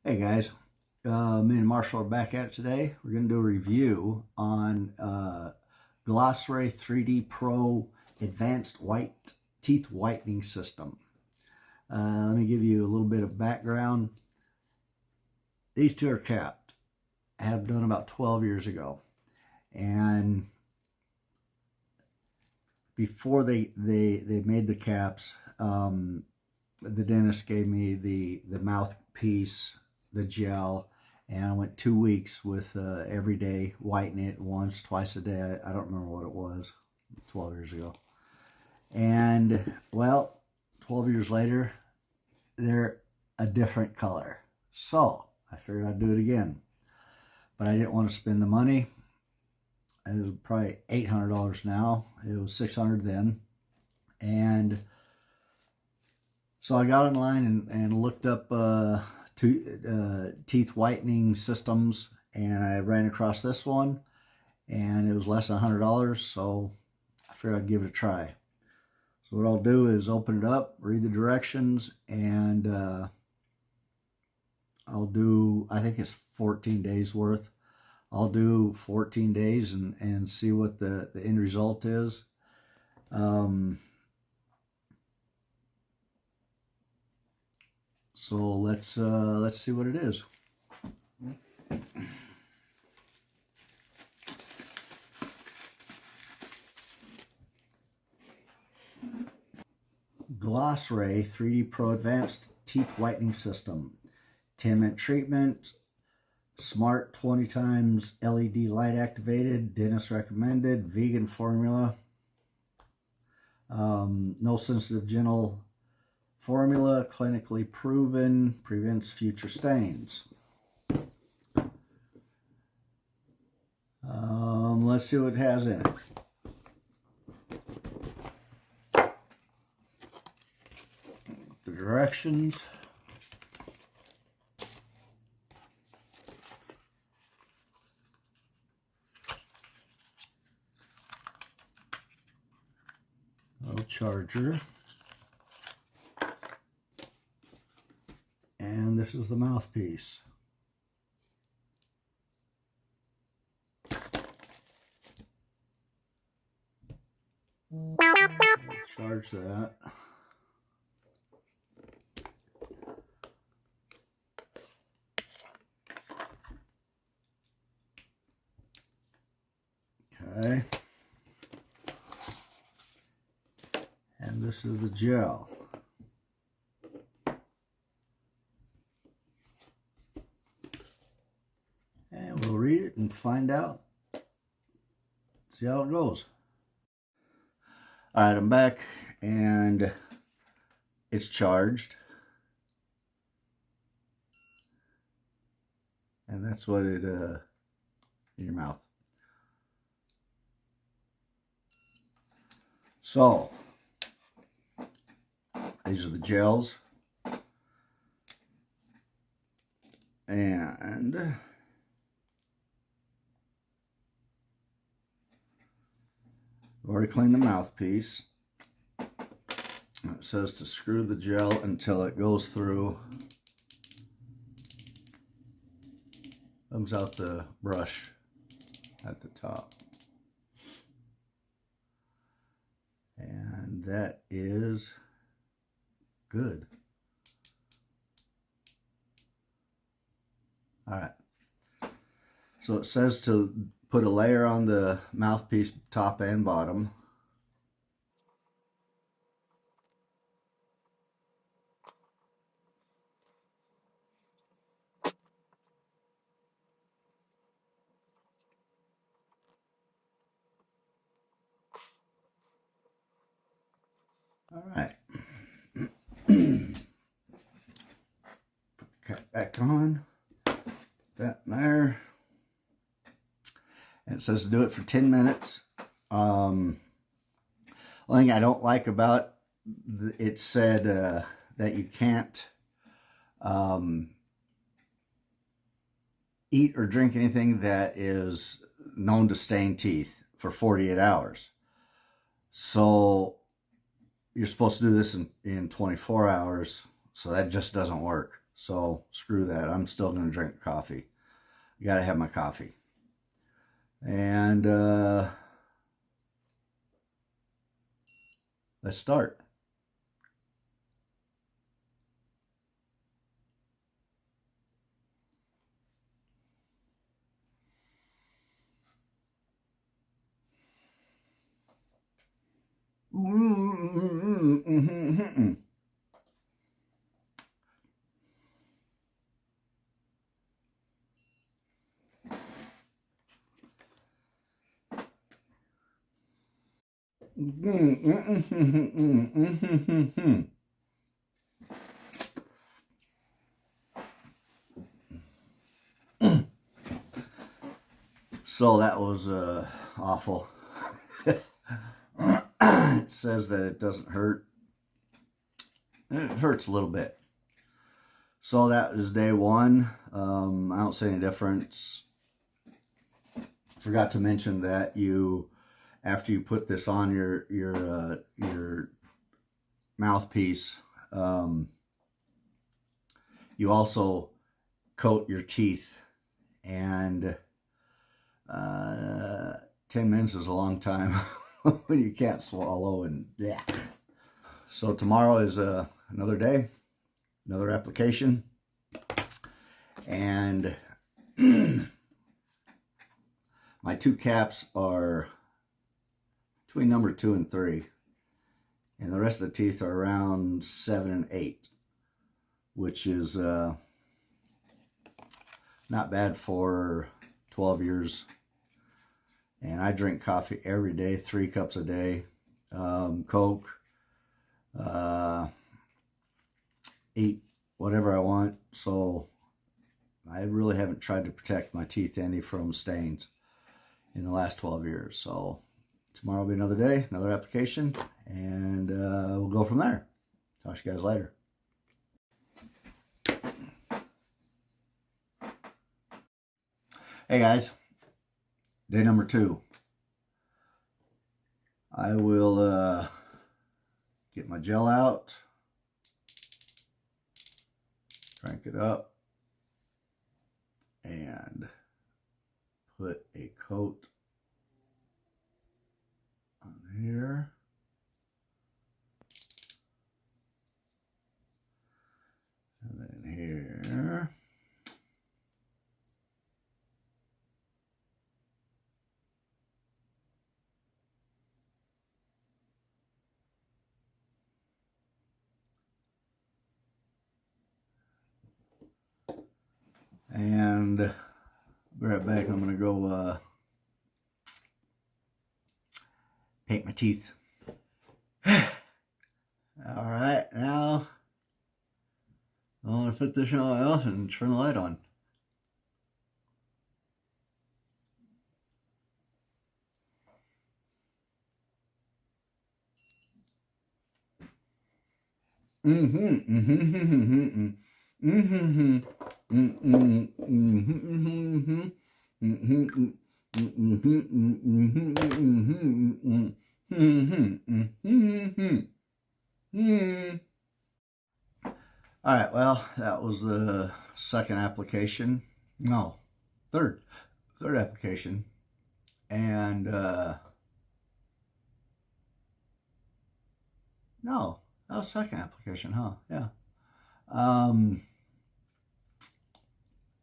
Hey guys, me and Marshall are back at it today. We're going to do a review on GlossRay 3D Pro Advanced Teeth Whitening System. Let me give you a little bit of background. These two are capped. I have done about 12 years ago. And before they made the caps, the dentist gave me the mouthpiece, the gel, and I went 2 weeks with every day, whitening it once, twice a day. I don't remember what it was, 12 years ago. And, well, 12 years later, they're a different color. So, I figured I'd do it again. But I didn't want to spend the money. It was probably $800 now. It was $600 then. And so I got online and looked up teeth whitening systems, and I ran across this one, and it was less than $100, so I figured I'd give it a try. So what I'll do is open it up, read the directions, and I'll do, I think it's 14 days worth. I'll do 14 days and see what the end result is. So let's see what it is. GlossRay 3D Pro Advanced Teeth Whitening System. 10-minute treatment. Smart 20 times LED light activated. Dentist recommended. Vegan formula. No sensitive gentle formula. Clinically proven. Prevents future stains. Let's see what it has in it. The directions. Little charger. And this is the mouthpiece. Charge that. Okay. And this is the gel. And we'll read it and find out. See how it goes. All right, I'm back and it's charged. And that's what it, in your mouth. So, these are the gels. And I've already cleaned the mouthpiece. It says to screw the gel until it goes through. Comes out the brush at the top. And that is good. All right. So it says to put a layer on the mouthpiece, top and bottom. All right. Put the cap back on. Put that in there. And it says to do it for 10 minutes. One thing I don't like about it said that you can't eat or drink anything that is known to stain teeth for 48 hours. So you're supposed to do this in 24 hours, so that just doesn't work. So screw that. I'm still going to drink coffee. I got to have my coffee. And let's start. So that was awful. It says that it doesn't hurt. It hurts a little bit. So that is day one. I don't see any difference. Forgot to mention that after you put this on your mouthpiece, you also coat your teeth, and 10 minutes is a long time when you can't swallow and yeah. So tomorrow is another day, another application, and my two caps are between number 2 and 3, and the rest of the teeth are around 7 and 8, which is not bad for 12 years. And I drink coffee every day, 3 cups a day, Coke, eat whatever I want. So I really haven't tried to protect my teeth any from stains in the last 12 years. So tomorrow will be another day, another application, and we'll go from there. Talk to you guys later. Hey guys, day number 2. I will get my gel out, crank it up, and put a coat on here. And then here. And be right back. I'm going to go paint my teeth. All right, now I'm going to put this on my mouth and turn the light on. All right, well, that was the second application. No, third application. And no, that was second application, huh? Yeah.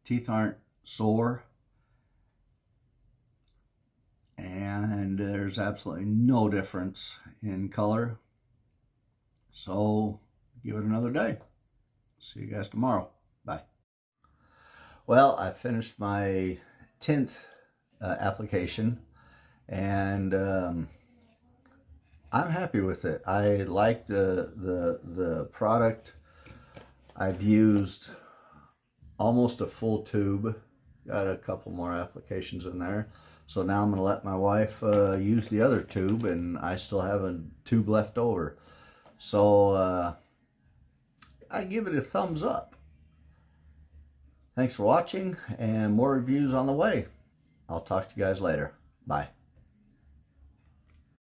Teeth aren't sore, and there's absolutely no difference in color. So give it another day. See you guys tomorrow. Bye. Well, I finished my 10th application, and I'm happy with it. I like the product. I've used almost a full tube. Got a couple more applications in there. So now I'm going to let my wife use the other tube, and I still have a tube left over. So I give it a thumbs up. Thanks for watching, and more reviews on the way. I'll talk to you guys later. Bye.